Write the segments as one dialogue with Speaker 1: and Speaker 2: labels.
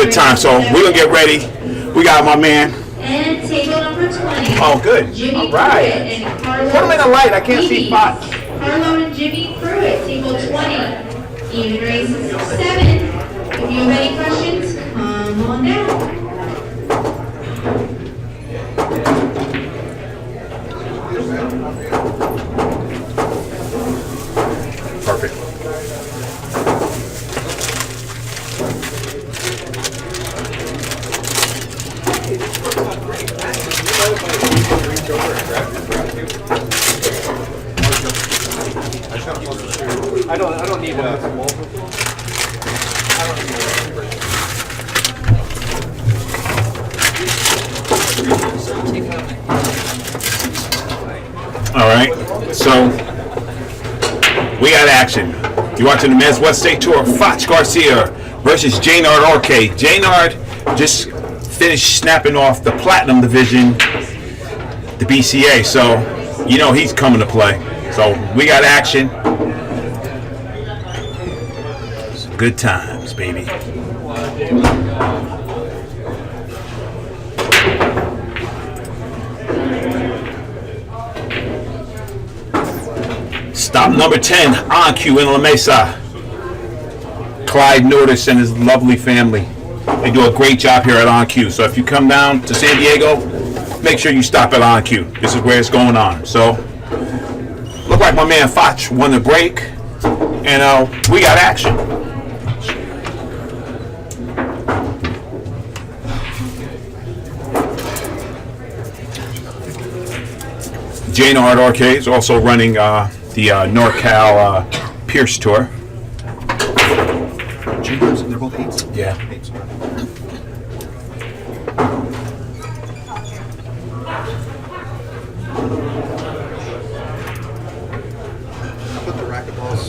Speaker 1: good time. So we're gonna get ready. We got my man.
Speaker 2: And table number 20.
Speaker 1: Oh, good.
Speaker 2: Jimmy
Speaker 1: All right.
Speaker 2: Pruitt and Carlo.
Speaker 1: Put them in the light. I can't see Fach.
Speaker 2: Carlo and Jimmy Pruitt, table 20. Even races 7. If you have any questions, come on down.
Speaker 1: Perfect.
Speaker 3: I don't need a.
Speaker 1: All right. So we got action. You're watching the Men's West State Tour. Fach Garcia versus Jaynard Orque. Jaynard just finished snapping off the Platinum Division, the BCA. So you know he's coming to play. So we got action. Good times, baby. Stop number 10, Orque in La Mesa. Clyde Nordis and his lovely family. They do a great job here at Orque. So if you come down to San Diego, make sure you stop at Orque. This is where it's going on. So look like my man Fach won the break, and we got action. Jaynard Orque is also running the NorCal Pierce Tour.
Speaker 3: Juniors, they're both 8s?
Speaker 1: Yeah.
Speaker 3: 8s. I'll put the racquetballs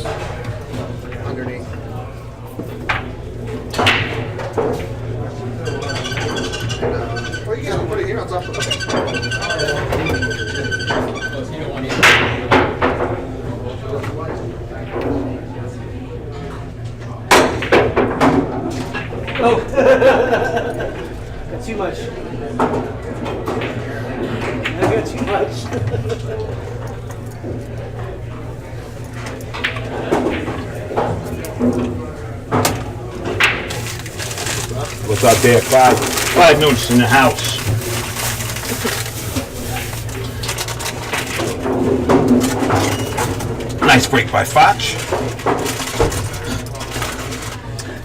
Speaker 3: underneath. And, or you guys can put it here on top of it.
Speaker 4: Oh, got too much. I got too much.
Speaker 1: What's up there, Clyde? Clyde Nordis in the house. Nice break by Fach.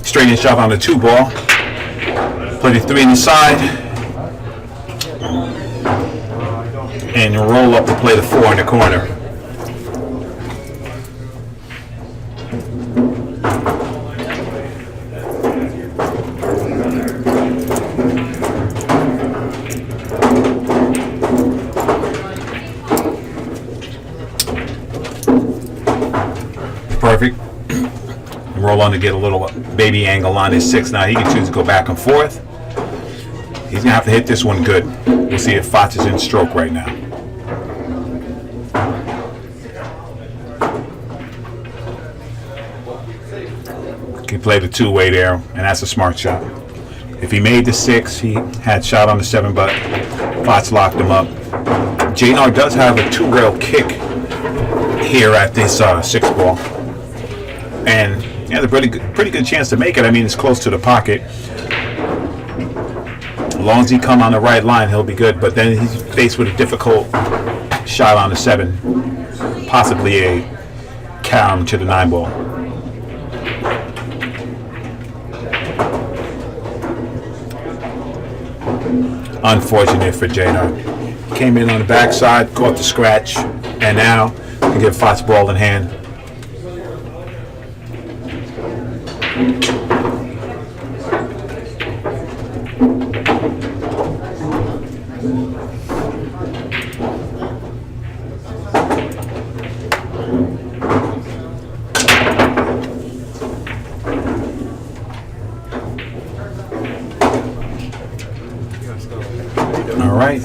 Speaker 1: Straight and shove on the 2-ball. Play the 3 inside. And roll up to play the 4 in the corner. Perfect. Roll on to get a little baby angle on his 6. Now he can choose to go back and forth. He's gonna have to hit this one good. We'll see if Fach is in stroke right now. He played the 2-way there, and that's a smart shot. If he made the 6, he had shot on the 7, but Fach locked him up. Jaynard does have a 2-rail kick here at this 6-ball. And yeah, a pretty good chance to make it. I mean, it's close to the pocket. As long as he come on the right line, he'll be good. But then he's faced with a difficult shot on the 7, possibly a carom to the 9-ball. Unfortunate for Jaynard. Came in on the backside, caught the scratch, and now we get Fach ball in hand. All right.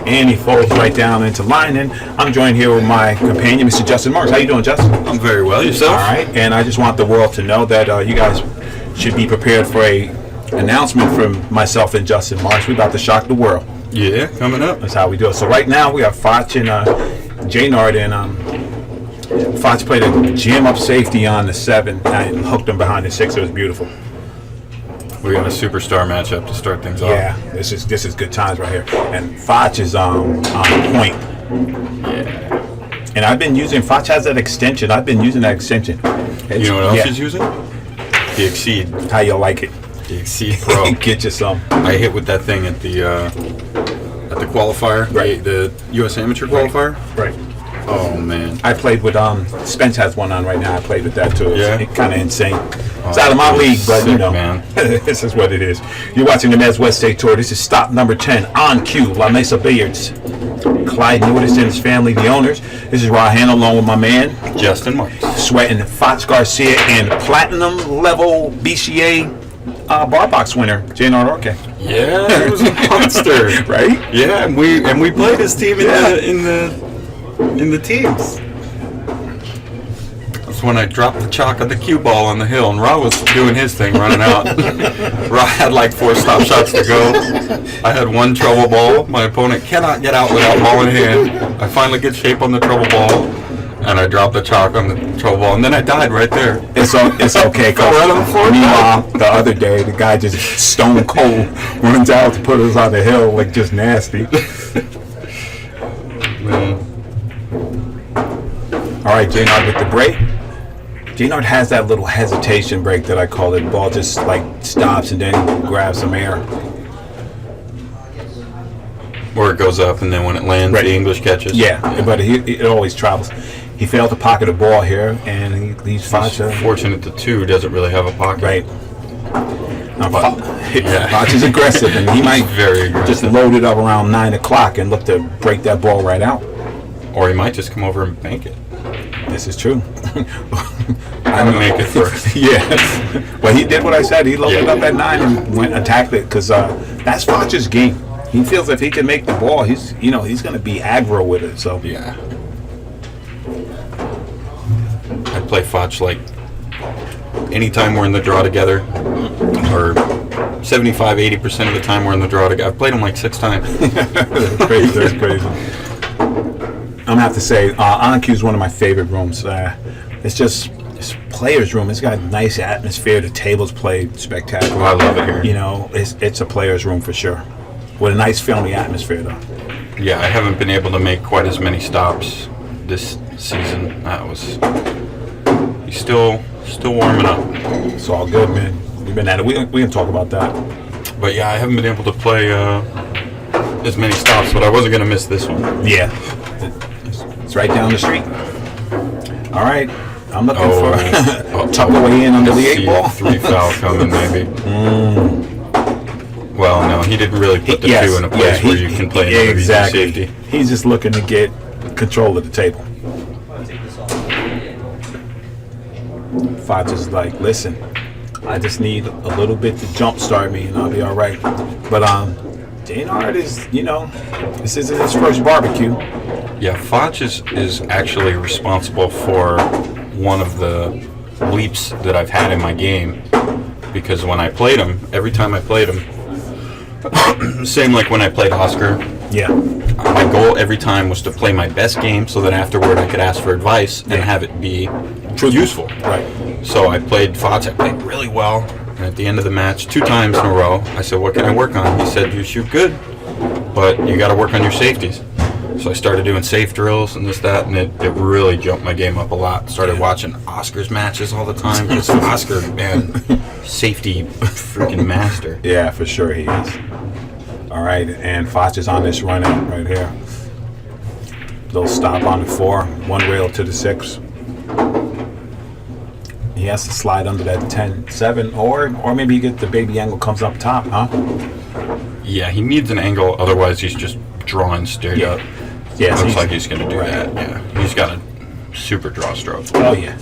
Speaker 1: And he folds right down into line. And I'm joined here with my companion, Mr. Justin Marks. How you doing, Justin?
Speaker 5: I'm very well. Yourself?
Speaker 1: All right. And I just want the world to know that you guys should be prepared for a announcement from myself and Justin Marks. We're about to shock the world.
Speaker 5: Yeah, coming up.
Speaker 1: That's how we do it. So right now we have Fach and Jaynard, and Fach played a jam up safety on the 7 and hooked him behind the 6. It was beautiful.
Speaker 5: We got a superstar matchup to start things off.
Speaker 1: Yeah, this is good times right here. And Fach is on point.
Speaker 5: Yeah.
Speaker 1: And I've been using, Fach has that extension. I've been using that extension.
Speaker 5: You know what else he's using? The Exceed.
Speaker 1: How you like it?
Speaker 5: The Exceed Pro.
Speaker 1: Get you some.
Speaker 5: I hit with that thing at the qualifier,
Speaker 1: Right.
Speaker 5: the U.S. Amateur qualifier.
Speaker 1: Right.
Speaker 5: Oh man.
Speaker 1: I played with Spence has one on right now. I played with that too.
Speaker 5: Yeah.
Speaker 1: It's kind of insane. It's out of my league, but you
Speaker 5: sick,
Speaker 1: know,
Speaker 5: man.
Speaker 1: this is what it is. You're watching the Mez West State Tour. This is stop number 10 on cue. La Mesa Billiards. Clyde Nordis and his family, the owners. This is Rahan along with my man
Speaker 5: Justin Marks.
Speaker 1: sweating Fach Garcia and platinum level BCA bar box winner Jaynard Orque.
Speaker 5: Yeah, it was a monster.
Speaker 1: Right?
Speaker 5: Yeah, and we played his team in the teams. That's when I dropped the chalk of the cue ball on the hill, and Ra was doing his thing, running out. Ra had like 4 stop shots to go. I had 1 trouble ball. My opponent cannot get out without ball in hand. I finally get shape on the trouble ball, and I dropped the chalk on the trouble ball, and then I died right there.
Speaker 1: It's okay.
Speaker 5: Fell right on the floor.
Speaker 1: Meanwhile, the other day, the guy just stone cold runs out to put us on the hill, like just nasty.
Speaker 5: Man.
Speaker 1: All right, Jaynard with the break. Jaynard has that little hesitation break that I call it. Ball just like stops and then grabs some air.
Speaker 5: Or it goes up, and then when it lands,
Speaker 1: Right.
Speaker 5: the English catches.
Speaker 1: Yeah, but it always travels. He failed to pocket a ball here, and he leaves Fach.
Speaker 5: Fortunate the 2 doesn't really have a pocket.
Speaker 1: Right. Now,
Speaker 5: Yeah.
Speaker 1: Fach is aggressive, and he might
Speaker 5: Very aggressive.
Speaker 1: just load it up around 9 o'clock and look to break that ball right out.
Speaker 5: Or he might just come over and bank it.
Speaker 1: This is true.
Speaker 5: I would make it first.
Speaker 1: Yeah. Well, he did what I said. He loaded
Speaker 5: Yeah.
Speaker 1: up at 9 and went attacked it because that's Fach's game. He feels if he can make the ball, he's going to be aggro with it. So
Speaker 5: Yeah. I play Fach like anytime we're in the draw together, or 75-80% of the time we're in the draw together. I've played him like 6 times.
Speaker 1: that's crazy. That's crazy. I'm gonna have to say, OnQ is one of my favorite rooms. It's just this player's room. It's got a nice atmosphere. The tables played spectacular.
Speaker 5: Oh, I love it here.
Speaker 1: You know, it's a player's room for sure. With a nice filmy atmosphere, though.
Speaker 5: Yeah, I haven't been able to make quite as many stops this season. He's still warming up.
Speaker 1: It's all good, man. We've been at it. We can talk about that.
Speaker 5: But yeah, I haven't been able to play as many stops, but I wasn't gonna miss this one.
Speaker 1: Yeah. It's right down the street. All right. I'm looking for tuck away in under the 8 ball.
Speaker 5: 3 foul coming, maybe. Well, no, he didn't really put the 2 in a place where you can play another
Speaker 1: exactly.
Speaker 5: easy safety.
Speaker 1: He's just looking to get control of the table. Fach is like, listen, I just need a little bit to jumpstart me and I'll be all right. But Jaynard is, this isn't his first barbecue.
Speaker 5: Yeah, Fach is actually responsible for one of the leaps that I've had in my game, because when I played him, every time I played him, same like when I played Oscar,
Speaker 1: Yeah.
Speaker 5: my goal every time was to play my best game so that afterward I could ask for advice and have it be useful.
Speaker 1: Right.
Speaker 5: So I played Fach, I played really well, and at the end of the match, 2 times in a row, I said, what can I work on? He said, you shoot good, but you got to work on your safeties. So I started doing safe drills and this, that, and it really jumped my game up a lot. Started watching Oscar's matches all the time, because Oscar, man, safety freaking master.
Speaker 1: Yeah, for sure he is. All right, and Fach is on this run out right here. Little stop on the 4, 1 rail to the 6. He has to slide under that 10-7, or maybe you get the baby angle comes up top, huh?
Speaker 5: Yeah, he needs an angle, otherwise he's just drawing straight up.
Speaker 1: Yeah,
Speaker 5: Looks like he's going to do
Speaker 1: right.
Speaker 5: that. Yeah, he's got a super draw stroke.
Speaker 1: Oh yeah.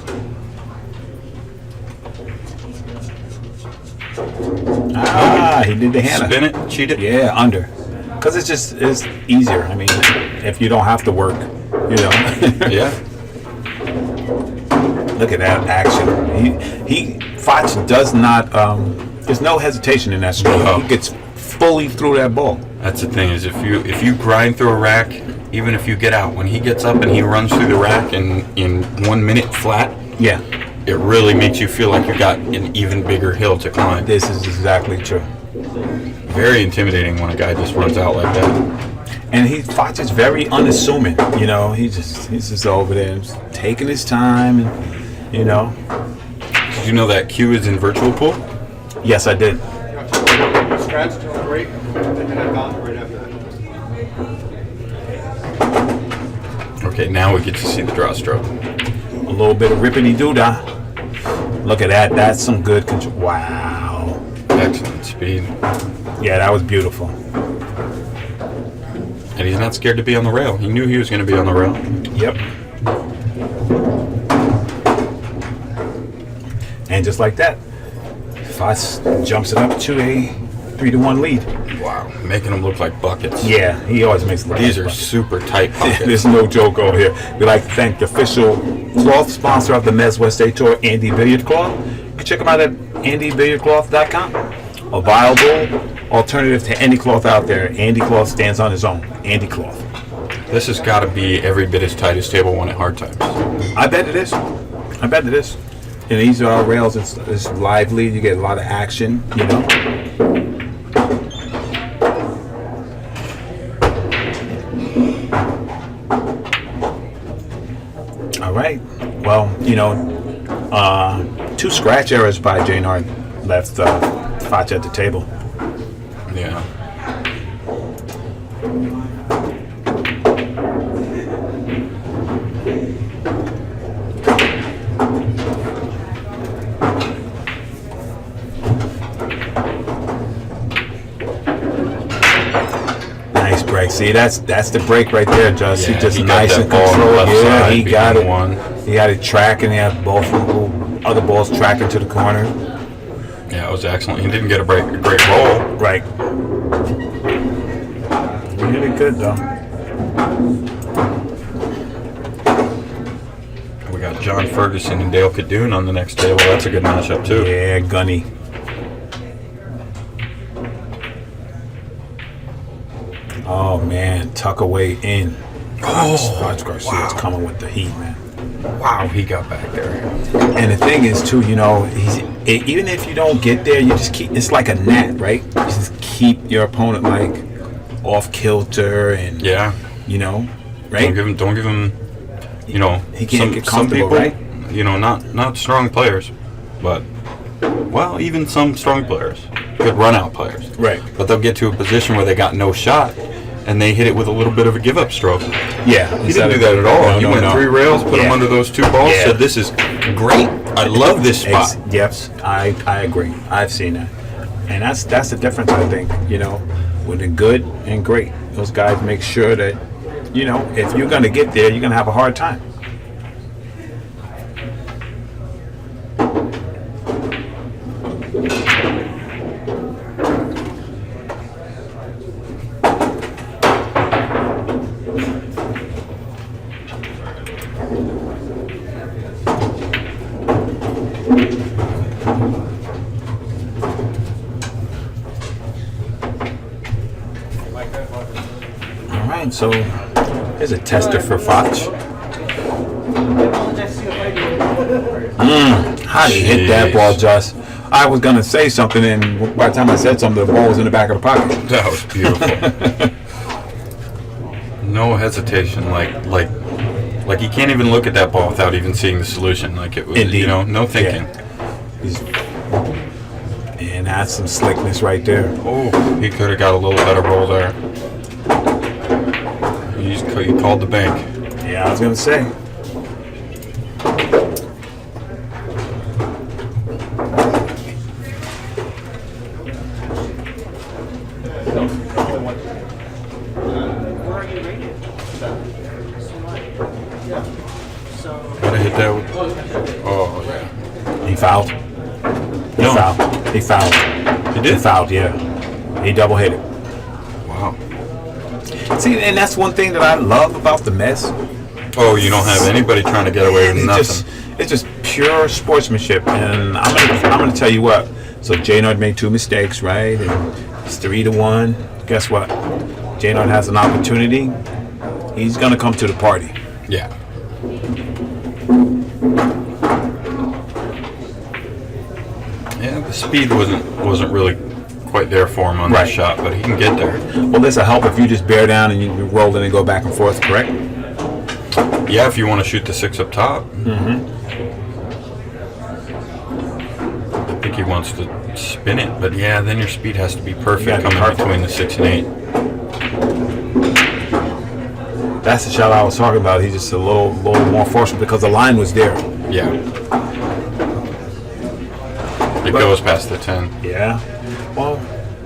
Speaker 1: He did the Hannah.
Speaker 5: Spin it, cheat it.
Speaker 1: Yeah, under. Because it's easier. I mean, if you don't have to work,
Speaker 5: Yeah.
Speaker 1: Look at that action. Fach does not. There's no hesitation in that stroke.
Speaker 5: No.
Speaker 1: He gets fully through that ball.
Speaker 5: That's the thing is if you grind through a rack, even if you get out, when he gets up and he runs through the rack in 1 minute flat,
Speaker 1: Yeah,
Speaker 5: it really makes you feel like you got an even bigger hill to climb.
Speaker 1: this is exactly true.
Speaker 5: Very intimidating when a guy just runs out like that.
Speaker 1: And Fach is very unassuming. You know, he's just over there, just taking his time, and you know.
Speaker 5: Did you know that Q is in virtual pool?
Speaker 1: Yes, I did.
Speaker 3: Scratch till break, then you have bound right after that.
Speaker 5: Okay, now we get to see the draw stroke.
Speaker 1: A little bit of rippity doo dah. Look at that. That's some good control. Wow.
Speaker 5: Excellent speed.
Speaker 1: Yeah, that was beautiful.
Speaker 5: And he's not scared to be on the rail. He knew he was going to be on the rail.
Speaker 1: Yep. And just like that, Fach jumps it up to a 3-1 lead.
Speaker 5: Wow, making them look like buckets.
Speaker 1: Yeah, he always makes it look
Speaker 5: These
Speaker 1: like
Speaker 5: are
Speaker 1: buckets.
Speaker 5: super tight buckets.
Speaker 1: There's no joke over here. We'd like to thank the official cloth sponsor of the MESA West State Tour, Andy Billiard Cloth. You can check them out at andybilliardcloth.com. A viable alternative to any cloth out there. Andy Cloth stands on his own. Andy Cloth.
Speaker 5: This has got to be every bit as tight as table one at hard times.
Speaker 1: I bet it is. I bet it is. And these rails, it's lively. You get a lot of action, you know. All right. Well, you know, 2 scratch errors by Jaynard left Fach at the table.
Speaker 5: Yeah.
Speaker 1: Nice break. See, that's the break right there, Just.
Speaker 5: Yeah,
Speaker 1: he just
Speaker 5: he got
Speaker 1: nice
Speaker 5: that
Speaker 1: and
Speaker 5: ball on the
Speaker 1: controlled.
Speaker 5: left
Speaker 1: Yeah,
Speaker 5: side
Speaker 1: he got
Speaker 5: behind
Speaker 1: it.
Speaker 5: one.
Speaker 1: He had it tracking. He had both other balls tracking to the corner.
Speaker 5: Yeah, it was excellent. He didn't get a great roll.
Speaker 1: Right. He did it good though.
Speaker 5: We got John Ferguson and Dale Cadoon on the next table. That's a good matchup too.
Speaker 1: Yeah, gunny. Oh man, tuck away in. Fach Garcia's coming with the heat, man.
Speaker 5: Wow, he got back there.
Speaker 1: And the thing is, too, you know, even if you don't get there, you just keep. It's like a gnat, right? You just keep your opponent like off kilter, and
Speaker 5: Yeah.
Speaker 1: you know, right?
Speaker 5: Don't give him. You know,
Speaker 1: He can't get
Speaker 5: some
Speaker 1: comfortable,
Speaker 5: people,
Speaker 1: right?
Speaker 5: You know, not strong players, but well, even some strong players, good run out players.
Speaker 1: Right.
Speaker 5: But they'll get to a position where they got no shot, and they hit it with a little bit of a give up stroke.
Speaker 1: Yeah,
Speaker 5: He didn't do that at all. He went 3 rails, put him
Speaker 1: Yeah.
Speaker 5: under those 2 balls,
Speaker 1: Yeah.
Speaker 5: said, "This is great. I love this spot."
Speaker 1: Yes, I agree. I've seen that, and that's the difference. I think, you know, with the good and great, those guys make sure that, you know, if you're gonna get there, you're gonna have a hard time. All right, so here's a tester for Fach. How did he hit that ball, Just? I was gonna say something, and by the time I said something, the ball was in the back of the pocket.
Speaker 5: That was beautiful. No hesitation, like he can't even look at that ball without even seeing the solution. Like it was,
Speaker 1: Indeed.
Speaker 5: you know, no thinking.
Speaker 1: And that's some slickness right there.
Speaker 5: Oh, he could have got a little better roll there. He called the bank.
Speaker 1: Yeah, I was gonna say.
Speaker 5: Gotta hit that with, oh yeah.
Speaker 1: He fouled. He
Speaker 5: No.
Speaker 1: fouled. He fouled.
Speaker 5: He
Speaker 1: He
Speaker 5: did?
Speaker 1: fouled, yeah. He double hit it.
Speaker 5: Wow.
Speaker 1: See, and that's one thing that I love about the mess.
Speaker 5: Oh, you don't have anybody trying to get away with
Speaker 1: It's
Speaker 5: nothing.
Speaker 1: just, it's just pure sportsmanship, and I'm gonna tell you what. So Jaynard made 2 mistakes, right? And it's 3-1. Guess what? Jaynard has an opportunity. He's gonna come to the party.
Speaker 5: Yeah. Yeah, the speed wasn't really quite there for him on that
Speaker 1: Right.
Speaker 5: shot, but he can get there.
Speaker 1: Well, this will help if you just bear down and you roll in and go back and forth, correct?
Speaker 5: Yeah, if you want to shoot the 6 up top. I think he wants to spin it, but yeah, then your speed has to be perfect
Speaker 1: gotta be
Speaker 5: coming
Speaker 1: perfect.
Speaker 5: between the 6 and 8.
Speaker 1: That's the shot I was talking about. He's just a little more forceful because the line was there.
Speaker 5: Yeah. It goes past the 10.
Speaker 1: Yeah. Well,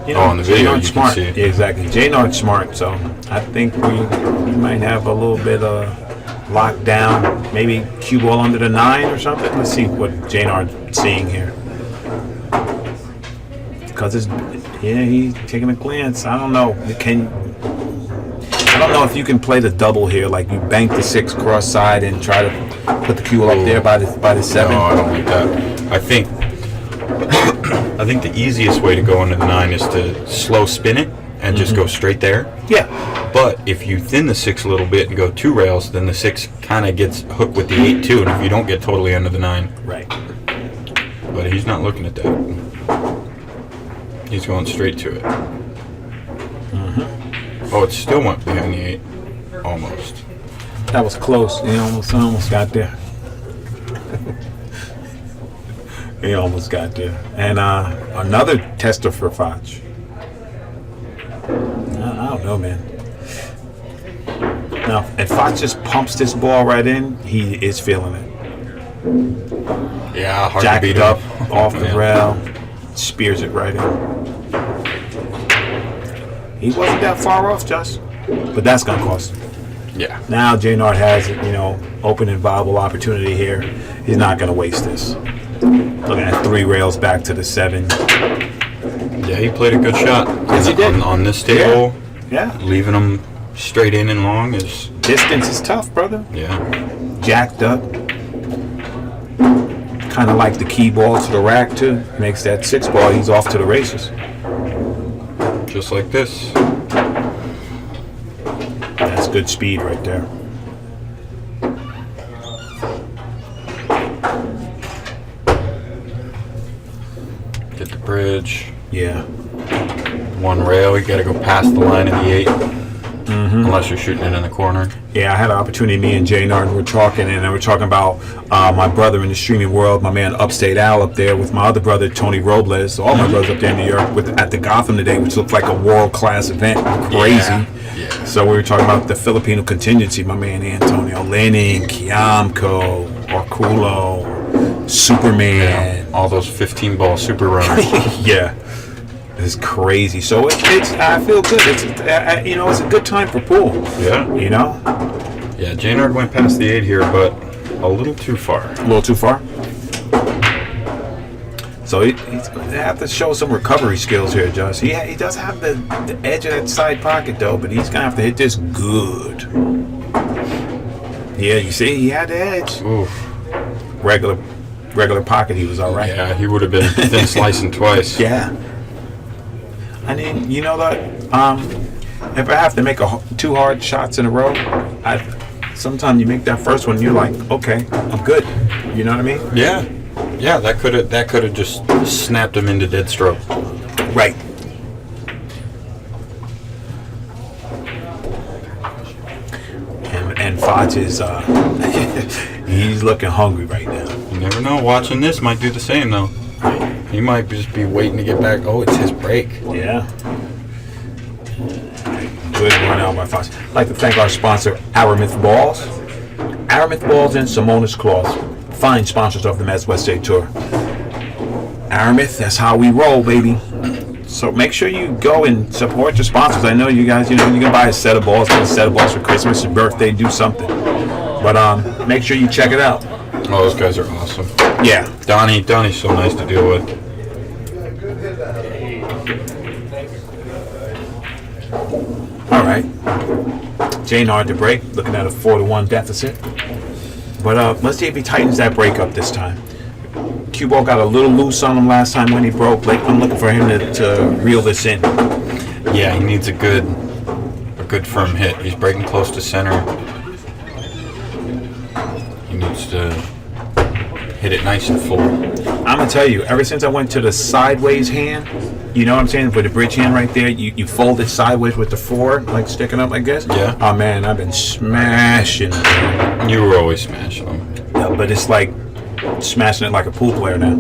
Speaker 1: you
Speaker 5: Oh, on the video
Speaker 1: Jaynard's
Speaker 5: you can
Speaker 1: smart.
Speaker 5: see it.
Speaker 1: Yeah, exactly. Jaynard's smart, so I think we might have a little bit of lockdown. Maybe cue ball under the 9 or something. Let's see what Jaynard's seeing here. Because he's taking a glance. I don't know. I don't know if you can play the double here, like you bank the 6 cross side and try to put the cue up there by the 7.
Speaker 5: No, I don't like that. I think the easiest way to go into the 9 is to slow spin it and just go straight there.
Speaker 1: Yeah.
Speaker 5: But if you thin the 6 a little bit and go 2 rails, then the 6 kind of gets hooked with the 8 too, and if you don't get totally under the 9.
Speaker 1: Right.
Speaker 5: But he's not looking at that. He's going straight to it. Oh, it still went behind the 8. Almost.
Speaker 1: That was close. He almost got there. He almost got there. And another tester for Fach. I don't know, man. Now, if Fach just pumps this ball right in, he is feeling it.
Speaker 5: Yeah, hard
Speaker 1: Jacked
Speaker 5: to beat
Speaker 1: up
Speaker 5: him.
Speaker 1: off the
Speaker 5: Yeah.
Speaker 1: rail, spears it right in. He wasn't that far off, Josh, but that's gonna cost him.
Speaker 5: Yeah.
Speaker 1: Now Jaynard has, open and viable opportunity here. He's not gonna waste this. Looking at 3 rails back to the 7.
Speaker 5: Yeah, he played a good shot.
Speaker 1: Yes, he did.
Speaker 5: On this table,
Speaker 1: Yeah,
Speaker 5: leaving him straight in and long is,
Speaker 1: distance is tough, brother.
Speaker 5: yeah.
Speaker 1: Jacked up. Kind of like the key ball to the rack too. Makes that 6 ball. He's off to the races.
Speaker 5: Just like this.
Speaker 1: That's good speed right there.
Speaker 5: Get the bridge.
Speaker 1: Yeah.
Speaker 5: 1 rail, you gotta go past the line of the 8. Unless you're shooting it in the corner.
Speaker 1: Yeah, I had an opportunity. Me and Jaynard were talking, and we're talking about my brother in the streaming world, my man Upstate Al up there with my other brother Tony Robles. All my brothers up there in New York at the Gotham today, which looked like a world-class event. Crazy.
Speaker 5: Yeah.
Speaker 1: So we were talking about the Filipino contingency. My man Antonio Lenin, Kiamco, Orculo, Superman.
Speaker 5: All those 15-ball super runners.
Speaker 1: Yeah. It's crazy. So it's I feel good. It's a good time for pool.
Speaker 5: Yeah. Yeah, Jaynard went past the 8 here, but a little too far.
Speaker 1: A little too far. So he's going to have to show some recovery skills here, Josh. He does have the edge of that side pocket though, but he's gonna have to hit this good. Yeah, you see, he had the edge.
Speaker 5: Oof.
Speaker 1: Regular pocket, he was all right.
Speaker 5: Yeah, he would have been thin slicing twice.
Speaker 1: Yeah. I mean, you know that if I have to make 2 hard shots in a row, sometimes you make that first one, you're like, okay, I'm good. You know what I mean?
Speaker 5: Yeah. Yeah, that could have just snapped him into dead stroke.
Speaker 1: Right. And Fach is he's looking hungry right now.
Speaker 5: You never know. Watching this might do the same though. He might just be waiting to get back. Oh, it's his break.
Speaker 1: Yeah. Good run out by Fach. I'd like to thank our sponsor, Aramith Balls. Aramith Balls and Simonis Claws. Fine sponsors of the Mets West State Tour. Aramith, that's how we roll, baby. So make sure you go and support your sponsors. I know you guys, you can buy a set of balls, get a set of balls for Christmas, your birthday, do something. But make sure you check it out.
Speaker 5: Oh, those guys are awesome.
Speaker 1: Yeah.
Speaker 5: Donnie's so nice to deal with.
Speaker 1: All right. Jaynard to break, looking at a 4-1 deficit. But let's see if he tightens that break up this time. Cue ball got a little loose on him last time when he broke. Like, I'm looking for him to reel this in.
Speaker 5: Yeah, he needs a good firm hit. He's breaking close to center. He needs to hit it nice and full.
Speaker 1: I'm gonna tell you, ever since I went to the sideways hand, you know what I'm saying, with the bridge hand right there, you fold it sideways with the 4, like sticking up like this.
Speaker 5: Yeah.
Speaker 1: Oh man, I've been smashing.
Speaker 5: You were always smashing them.
Speaker 1: Yeah, but it's like smashing it like a pool player now.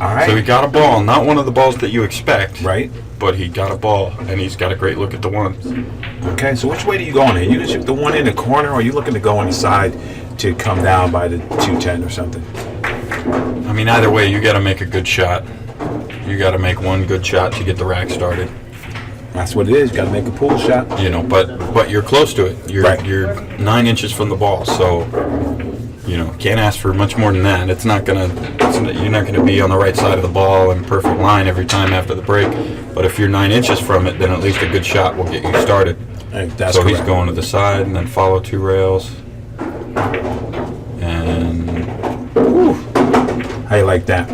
Speaker 1: All right.
Speaker 5: So he got a ball, not one of the balls that you expect.
Speaker 1: Right.
Speaker 5: But he got a ball, and he's got a great look at the ones.
Speaker 1: Okay, so which way do you go on here? You gonna shoot the one in the corner, or are you looking to go on the side to come down by the 210 or something?
Speaker 5: I mean, either way, you got to make a good shot. You got to make one good shot to get the rack started.
Speaker 1: That's what it is. You got to make a pool shot.
Speaker 5: You know, but you're close to it. You're 9 inches from the ball, so you know, can't ask for much more than that. You're not gonna be on the right side of the ball in perfect line every time after the break. But if you're 9 inches from it, then at least a good shot will get you started.
Speaker 1: Hey, that's
Speaker 5: so
Speaker 1: correct.
Speaker 5: He's going to the side and then follow 2 rails. And
Speaker 1: how you like that?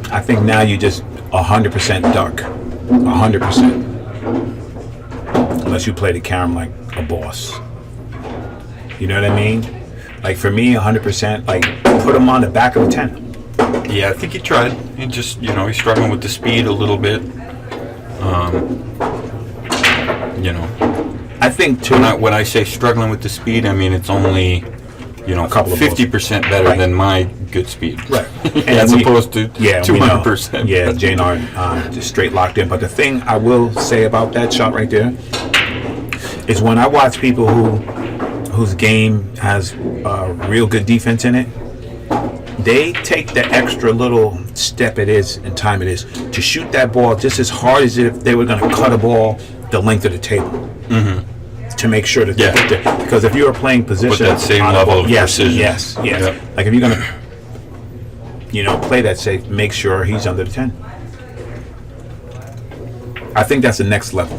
Speaker 1: I think now you just 100% duck. 100%. Unless you play the carom like a boss. You know what I mean? Like for me, 100%, like put him on the back of a 10.
Speaker 5: yeah, I think he tried. He just, you know, he's struggling with the speed a little bit. You know,
Speaker 1: I think too.
Speaker 5: when I say struggling with the speed, I mean it's only, you know,
Speaker 1: A couple of
Speaker 5: 50% better
Speaker 1: Right.
Speaker 5: than my good speed.
Speaker 1: Right.
Speaker 5: As
Speaker 1: we-
Speaker 5: opposed to
Speaker 1: Yeah, we know.
Speaker 5: 200%.
Speaker 1: Yeah, Jaynard just straight locked in. But the thing I will say about that shot right there is when I watch people whose game has real good defense in it, they take the extra little step it is and time it is to shoot that ball just as hard as if they were going to cut a ball the length of the table. To make sure that they
Speaker 5: Yeah.
Speaker 1: get there. Because if you are playing position
Speaker 5: that same
Speaker 1: on a
Speaker 5: level
Speaker 1: ball,
Speaker 5: of
Speaker 1: yes,
Speaker 5: precision.
Speaker 1: yes.
Speaker 5: Yep.
Speaker 1: Like if you're going to, you know, play that safe, make sure he's under the 10. I think that's the next level.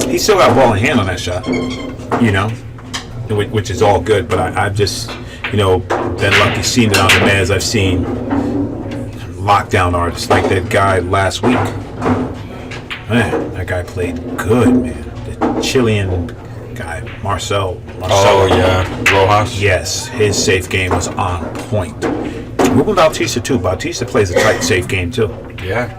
Speaker 1: He still got ball in hand on that shot, you know, which is all good. But I've just, you know, been lucky seeing it on the MESA. I've seen lockdown artists like that guy last week. Man, that guy played good, man. The Chilean guy, Marcel.
Speaker 5: Oh, yeah. Rojas?
Speaker 1: Yes, his safe game was on point. Ruben Bautista, too. Bautista plays a tight, safe game, too.
Speaker 5: Yeah.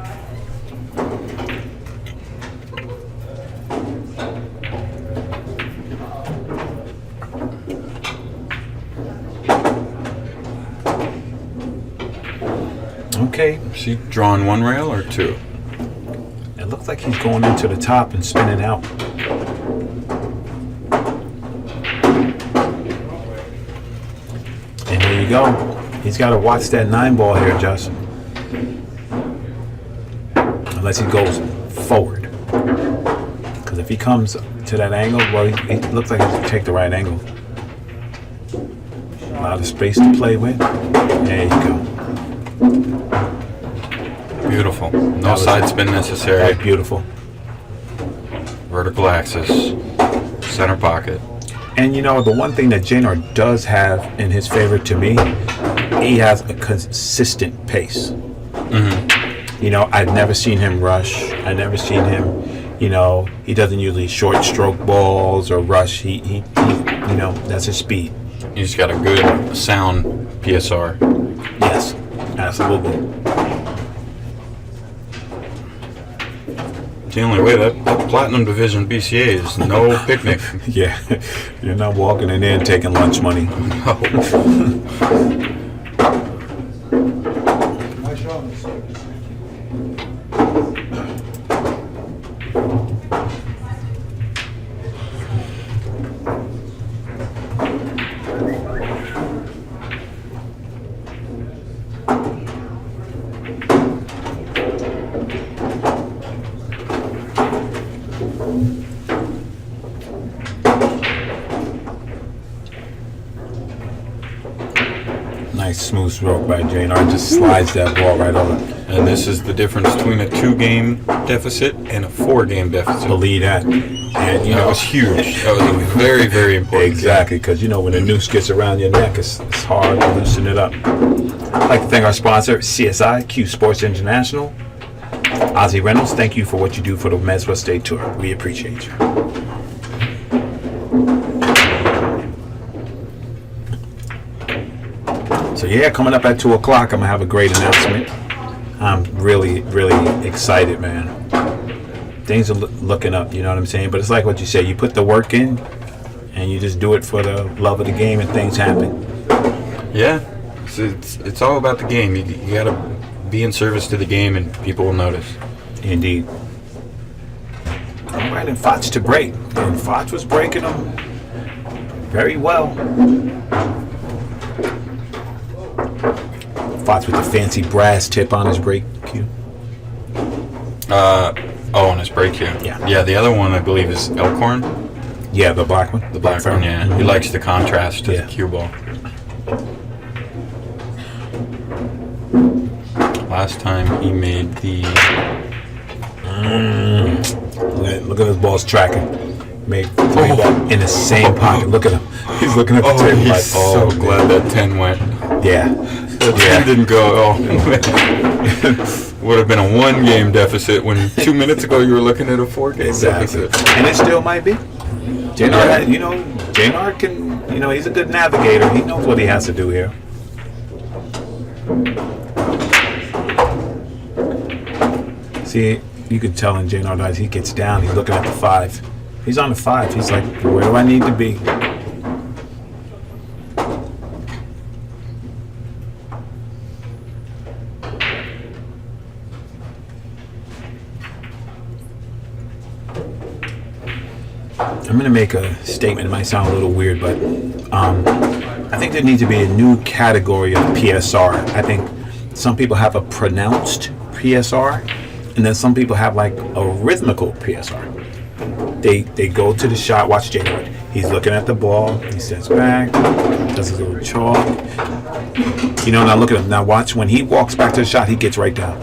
Speaker 1: Okay,
Speaker 5: Is he drawing 1 rail or 2?
Speaker 1: it looks like he's going into the top and spinning out. And there you go. He's got to watch that 9 ball here, Justin. Unless he goes forward. Because if he comes to that angle, well, he looks like he's going to take the right angle. A lot of space to play with. There you go.
Speaker 5: Beautiful.
Speaker 1: That
Speaker 5: No
Speaker 1: was-
Speaker 5: side spin necessary.
Speaker 1: That's beautiful.
Speaker 5: Vertical axis. Center pocket.
Speaker 1: And you know, the one thing that Jaynard does have in his favor to me, he has a consistent pace. You know, I've never seen him rush. I've never seen him, you know, he doesn't usually short stroke balls or rush. He you know, that's his speed.
Speaker 5: He's got a good sound PSR.
Speaker 1: Yes, absolutely.
Speaker 5: It's the only way that Platinum Division BCA is no picnic.
Speaker 1: Yeah, you're not walking in there and taking lunch money. Nice smooth stroke by Jaynard. Just slides that ball right over.
Speaker 5: And this is the difference between a 2-game deficit and a 4-game deficit.
Speaker 1: Believe that. And you
Speaker 5: That
Speaker 1: know,
Speaker 5: was huge. That was a very, very important.
Speaker 1: exactly, because you know when the noose gets around your neck, it's hard to loosen it up. I'd like to thank our sponsor, CSI Q Sports International. Ozzy Reynolds, thank you for what you do for the MESA State Tour. We appreciate you. So yeah, coming up at 2 o'clock, I'm gonna have a great announcement. I'm really, really excited, man. Things are looking up, you know what I'm saying? But it's like what you say, you put the work in, and you just do it for the love of the game, and things happen.
Speaker 5: Yeah, it's all about the game. You got to be in service to the game, and people will notice.
Speaker 1: Indeed. All right, and Fach to break. And Fach was breaking them very well. Fach with the fancy brass tip on his break cue.
Speaker 5: On his break here.
Speaker 1: Yeah.
Speaker 5: Yeah, the other one I believe is Elkhorn.
Speaker 1: Yeah, the black one.
Speaker 5: The black one, yeah. He likes the contrast to
Speaker 1: Yeah.
Speaker 5: the cue ball. Last time he made the...
Speaker 1: Look at his balls tracking. Made 3 ball in the same pocket. Look at him. He's looking at the table
Speaker 5: he's
Speaker 1: like,
Speaker 5: so
Speaker 1: man.
Speaker 5: glad that 10 went.
Speaker 1: Yeah.
Speaker 5: That 10 didn't go. Would have been a 1-game deficit when 2 minutes ago you were looking at a 4-game
Speaker 1: Exactly.
Speaker 5: deficit.
Speaker 1: And it still might be. Jaynard, you know, Jaynard can, you know, he's a good navigator. He knows what he has to do here. See, you can tell in Jaynard as he gets down, he's looking at the 5. He's on the 5. He's like, where do I need to be? I'm going to make a statement. It might sound a little weird, but I think there needs to be a new category of PSR. I think some people have a pronounced PSR, and then some people have like a rhythmical PSR. They go to the shot. Watch Jaynard. He's looking at the ball. He steps back, does his little chalk. You know, now look at him. Now watch when he walks back to the shot. He gets right down.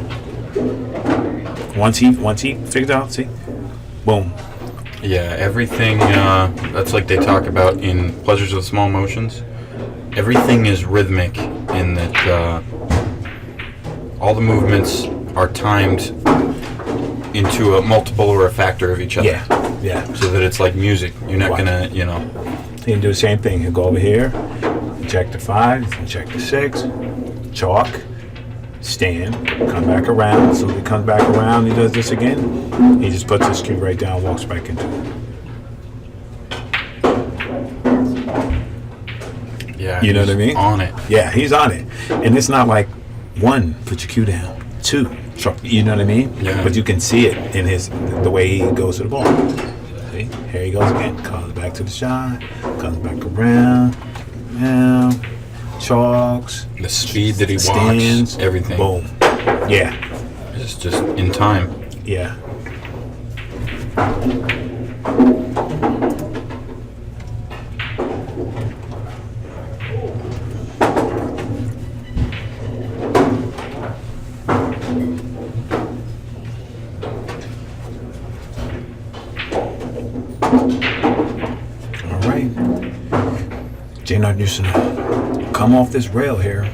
Speaker 1: Once he figures out, see, boom.
Speaker 5: Yeah, everything, that's like they talk about in Pleasures of Small Motions. Everything is rhythmic in that all the movements are timed into a multiple or a factor of each other.
Speaker 1: Yeah.
Speaker 5: So that it's like music. You're not
Speaker 1: Right.
Speaker 5: gonna, you know.
Speaker 1: He can do the same thing. He'll go over here, check the 5, check the 6, chalk, stand, come back around. So he comes back around, he does this again. He just puts his cue right down, walks back into it.
Speaker 5: Yeah.
Speaker 1: You know
Speaker 5: he's
Speaker 1: what I mean?
Speaker 5: On it.
Speaker 1: Yeah, he's on it. And it's not like 1, put your cue down, 2, chalk, you know what I mean?
Speaker 5: Yeah.
Speaker 1: But you can see it in the way he goes to the ball. See? Here he goes again. Comes back to the shot, comes back around, chalks,
Speaker 5: The speed that he
Speaker 1: stands,
Speaker 5: walks, everything.
Speaker 1: Boom. Yeah.
Speaker 5: It's just in time.
Speaker 1: Yeah. All right. Jaynard Newsom, come off this rail here.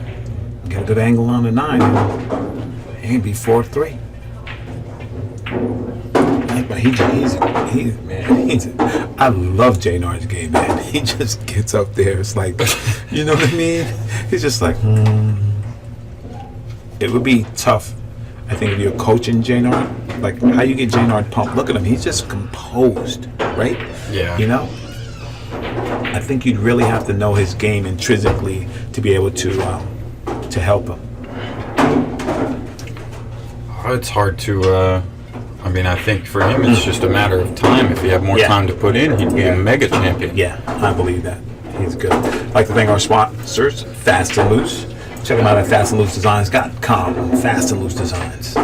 Speaker 1: Get a good angle on the 9. And be 4-3. But I love Jaynard's game, man. He just gets up there. It's like, you know what I mean? He's just like, It would be tough, I think, if you're coaching Jaynard. Like, how you get Jaynard pumped? Look at him. He's just composed, right?
Speaker 5: Yeah.
Speaker 1: You know? I think you'd really have to know his game intrinsically to be able to help him.
Speaker 5: It's hard to, I mean, I think for him it's just a matter of time. If he had more
Speaker 1: Yeah.
Speaker 5: time to put in, he'd be a mega champion.
Speaker 1: Yeah, I believe that. He's good. I'd like to thank our sponsors, Fast and Loose. Check them out at fastandloosedesigns.com. Fast and Loose Designs.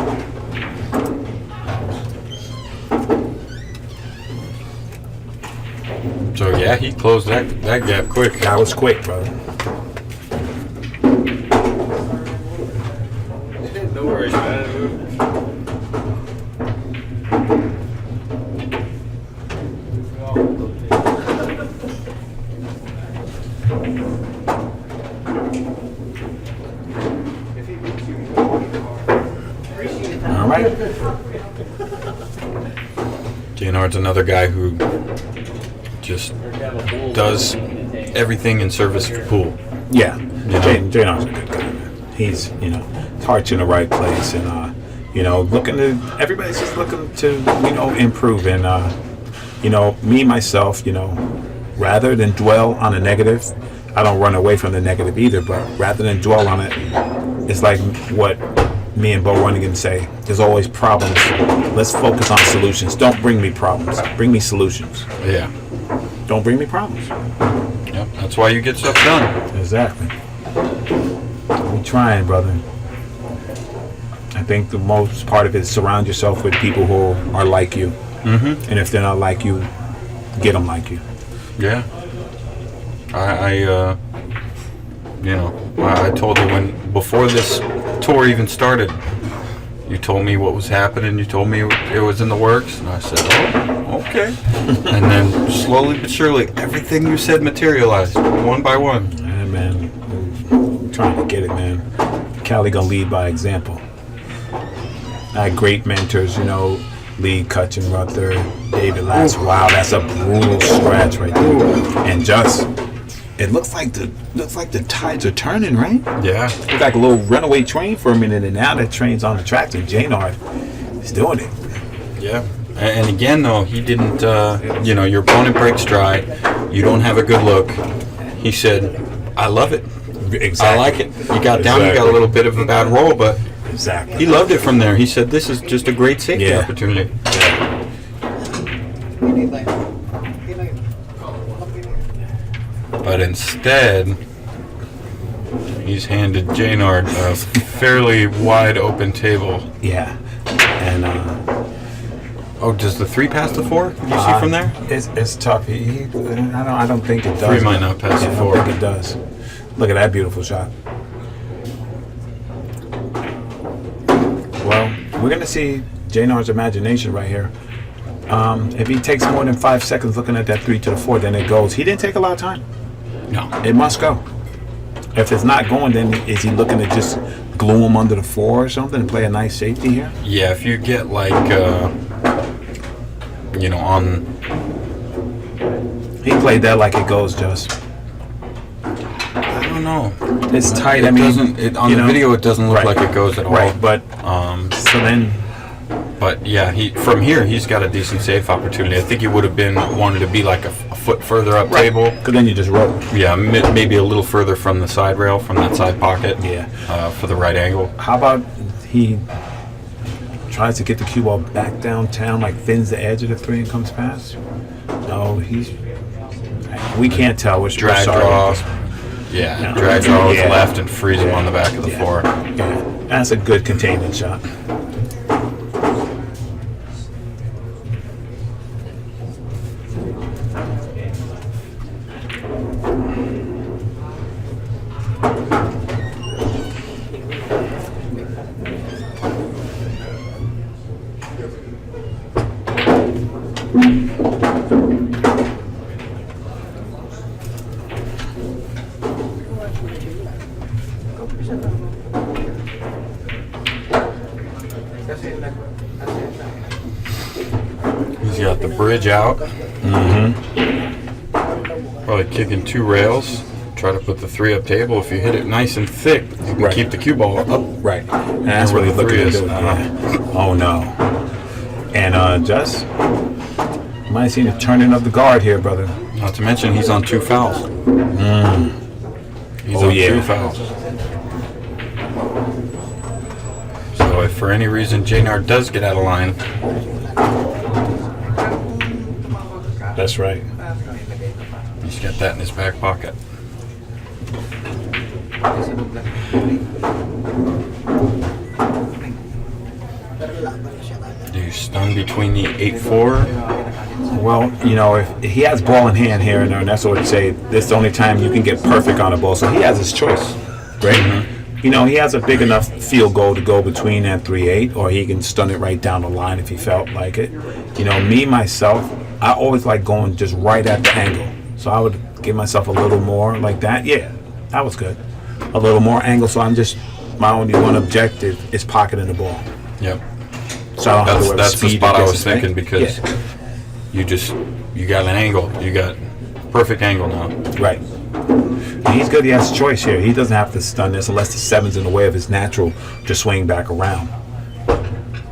Speaker 5: So yeah, he closed that gap quick.
Speaker 1: That was quick, brother. right.
Speaker 5: Jaynard's another guy who just does everything in service of the pool.
Speaker 1: Yeah.
Speaker 5: know?
Speaker 1: Jaynard's a good guy, man. He's, his heart's in the right place, and everybody's just looking to, improve, and me myself, rather than dwell on the negative, I don't run away from the negative either, but rather than dwell on it, it's like what me and Bo Runnigan say, there's always problems. Let's focus on solutions. Don't bring me problems. Bring me solutions.
Speaker 5: Yeah.
Speaker 1: Don't bring me problems.
Speaker 5: Yep. That's why you get stuff done.
Speaker 1: Exactly. We're trying, brother. I think the most part of it is surround yourself with people who are like you. Mm-hmm. And if they're not like you, get them like you.
Speaker 5: Yeah. I told you before this tour even started, you told me what was happening, you told me it was in the works, and I said, oh, okay. And then slowly but surely, everything you said materialized, one by one.
Speaker 1: Yeah, man. I'm trying to get it, man. Cali gonna lead by example. I had great mentors, Lee Kutchenruther, David Lass. Wow, that's a brutal scratch right there. And just, it looks like the tides are turning, right?
Speaker 5: Yeah.
Speaker 1: It's like a little runaway train for a minute, and now that train's on the track, and Jaynard is doing it.
Speaker 5: Yeah. And again, though, he didn't, your opponent breaks dry, you don't have a good look. He said, I love it.
Speaker 1: Exactly.
Speaker 5: I like it. You got down, you got a little bit of a bad roll, but
Speaker 1: exactly.
Speaker 5: he loved it from there. He said, this is just a great safety opportunity. But instead, he's handed Jaynard a fairly wide open table.
Speaker 1: Yeah. And,
Speaker 5: does the 3 pass the 4? Can you see from there?
Speaker 1: It's tough. I don't think it does.
Speaker 5: 3 might not pass the 4.
Speaker 1: I don't think it does. Look at that beautiful shot. Well, we're going to see Jaynard's imagination right here. If he takes more than 5 seconds looking at that 3 to the 4, then it goes. He didn't take a lot of time.
Speaker 5: No.
Speaker 1: It must go. If it's not going, then is he looking to just glue him under the 4 or something and play a nice safety here?
Speaker 5: Yeah, if you get like, on...
Speaker 1: He played that like it goes, just.
Speaker 5: I don't know.
Speaker 1: It's tight.
Speaker 5: On the video, it doesn't look like it goes at all.
Speaker 1: Right, but so then.
Speaker 5: But yeah, from here he's got a decent safe opportunity. I think he would have wanted to be like a foot further up table.
Speaker 1: Because then you just roll.
Speaker 5: Yeah, maybe a little further from the side rail, from that side pocket.
Speaker 1: Yeah.
Speaker 5: For the right angle.
Speaker 1: How about he tries to get the cue ball back downtown, like thins the edge of the 3 and comes past? No, we can't tell which
Speaker 5: drag draw. Yeah, drag draw with left and freeze him on the back of the 4.
Speaker 1: Yeah, that's a good containment shot.
Speaker 5: He's got the bridge out. Mm-hmm. Probably kicking 2 rails. Try to put the 3 up table. If you hit it nice and thick, you can keep the cue ball up.
Speaker 1: Right. And that's what he's looking to do. Yeah. Oh no. And just might have seen a turning of the guard here, brother.
Speaker 5: Not to mention he's on 2 fouls. He's on 2 fouls. So if for any reason Jaynard does get out of line,
Speaker 1: that's right.
Speaker 5: He's got that in his back pocket. Do you stun between the 8-4?
Speaker 1: Well, if he has ball in hand here and there, and that's what I would say, this is the only time you can get perfect on a ball. So he has his choice, right? Mm-hmm. He has a big enough field goal to go between that 3-8, or he can stun it right down the line if he felt like it. Me, myself, I always like going just right at the angle. So I would give myself a little more like that. Yeah, that was good. A little more angle, so my only one objective is pocketing the ball.
Speaker 5: Yep.
Speaker 1: So I don't have to worry about
Speaker 5: That's the
Speaker 1: speed
Speaker 5: spot I
Speaker 1: or
Speaker 5: was thinking because
Speaker 1: Yeah.
Speaker 5: you got an angle. You got perfect angle now.
Speaker 1: Right. And he's good. He has a choice here. He doesn't have to stun this unless the 7's in the way of his natural to swing back around.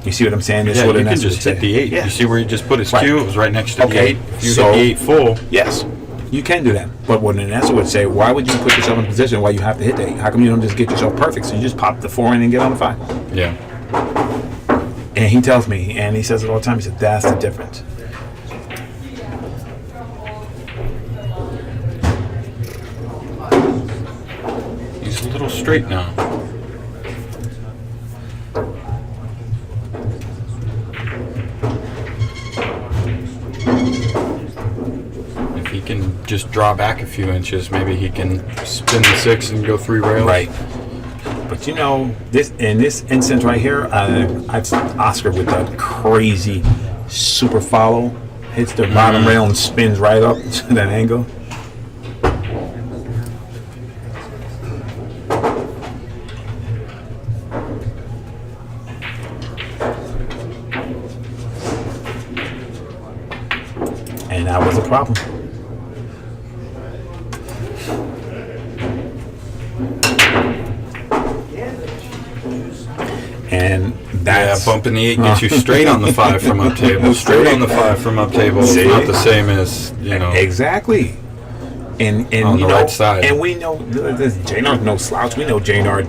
Speaker 1: You see what I'm saying? This
Speaker 5: Yeah,
Speaker 1: is what
Speaker 5: you
Speaker 1: an
Speaker 5: can
Speaker 1: S would
Speaker 5: just hit
Speaker 1: say.
Speaker 5: the 8.
Speaker 1: Yeah.
Speaker 5: You see where he just put his
Speaker 1: Right.
Speaker 5: cue? It was right next to the
Speaker 1: Okay,
Speaker 5: 8. If you
Speaker 1: so-
Speaker 5: hit the 8 full,
Speaker 1: Yes, you can do that. But what an S would say, why would you put yourself in a position why you have to hit the 8? How come you don't just get yourself perfect? So you just pop the 4 in and get on the 5.
Speaker 5: yeah.
Speaker 1: And he tells me, and he says it all the time, he said, that's the difference.
Speaker 5: He's a little straight now. If he can just draw back a few inches, maybe he can spin the 6 and go 3 rails.
Speaker 1: Right. But you know, this in this instance right here, I've Oscar with that crazy super follow, hits the bottom rail and spins right up to that angle. And that was a problem. And
Speaker 5: Yeah,
Speaker 1: that's
Speaker 5: bumping the 8 gets you straight on the 5 from up table. Straight on the 5 from up table is
Speaker 1: See?
Speaker 5: not the same as,
Speaker 1: exactly. And
Speaker 5: On
Speaker 1: you
Speaker 5: the
Speaker 1: know,
Speaker 5: right side.
Speaker 1: And we know this Jaynard's no slouch. We know Jaynard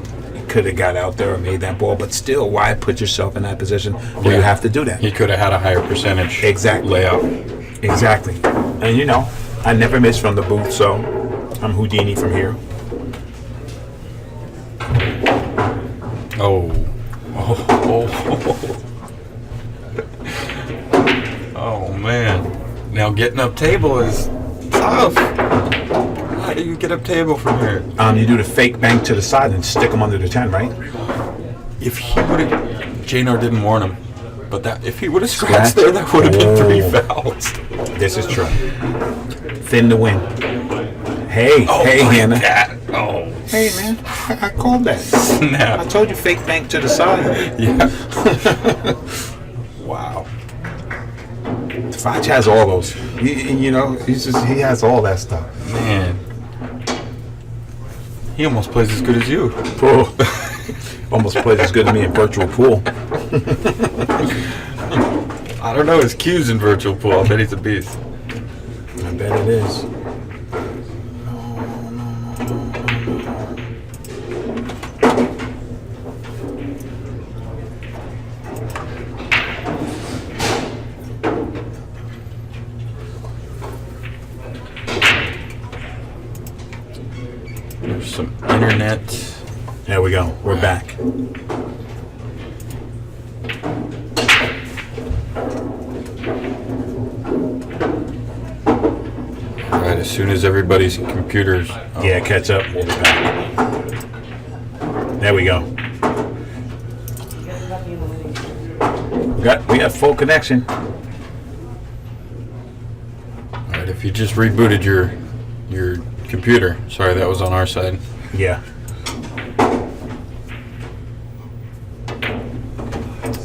Speaker 1: could have got out there and made that ball, but still, why put yourself in that position where you
Speaker 5: Yeah.
Speaker 1: have to do that?
Speaker 5: he could have had a higher percentage
Speaker 1: Exactly.
Speaker 5: layout.
Speaker 1: Exactly. And you know, I never miss from the booth, so I'm Houdini from here.
Speaker 5: Oh. Oh. Oh, man. Now getting up table is tough. How do you get up table from here?
Speaker 1: You do the fake bank to the side and stick them under the 10, right?
Speaker 5: If he would have, Jaynard didn't warn him, but that if he would have scratched
Speaker 1: Scratch?
Speaker 5: there, that would have been 3
Speaker 1: Oh.
Speaker 5: fouls.
Speaker 1: This is true. Thin to win. Hey,
Speaker 5: Oh,
Speaker 1: hey,
Speaker 5: my
Speaker 1: Hannah.
Speaker 5: God. Oh,
Speaker 1: Hey, man, I called that. I
Speaker 5: snap.
Speaker 1: told you fake bank to the side.
Speaker 5: Yeah. Wow.
Speaker 1: Fach has all those. You know, he has all that stuff.
Speaker 5: Man. He almost plays as good as you.
Speaker 1: Oh. Almost plays as good as me in virtual pool.
Speaker 5: I don't know his cues in virtual pool. I bet he's a beast.
Speaker 1: I bet it is.
Speaker 5: There's some internet.
Speaker 1: There we go. We're back.
Speaker 5: All right, as soon as everybody's computers. Oh,
Speaker 1: Yeah, catch up. We'll be back. There we go. We have full connection.
Speaker 5: All right, if you just rebooted your computer, sorry, that was on our side.
Speaker 1: Yeah.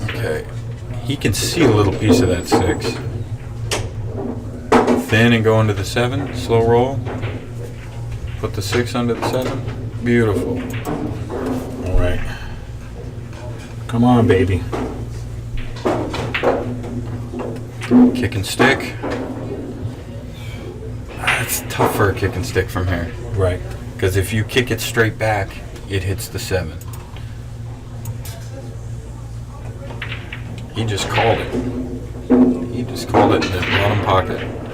Speaker 5: Okay, he can see a little piece of that 6. Thin and go into the 7, slow roll. Put the 6 under the 7. Beautiful.
Speaker 1: All right. Come on, baby.
Speaker 5: Kick and stick. It's tough for a kick and stick from here.
Speaker 1: Right.
Speaker 5: Because if you kick it straight back, it hits the 7. He just called it. He just called it in the bottom pocket.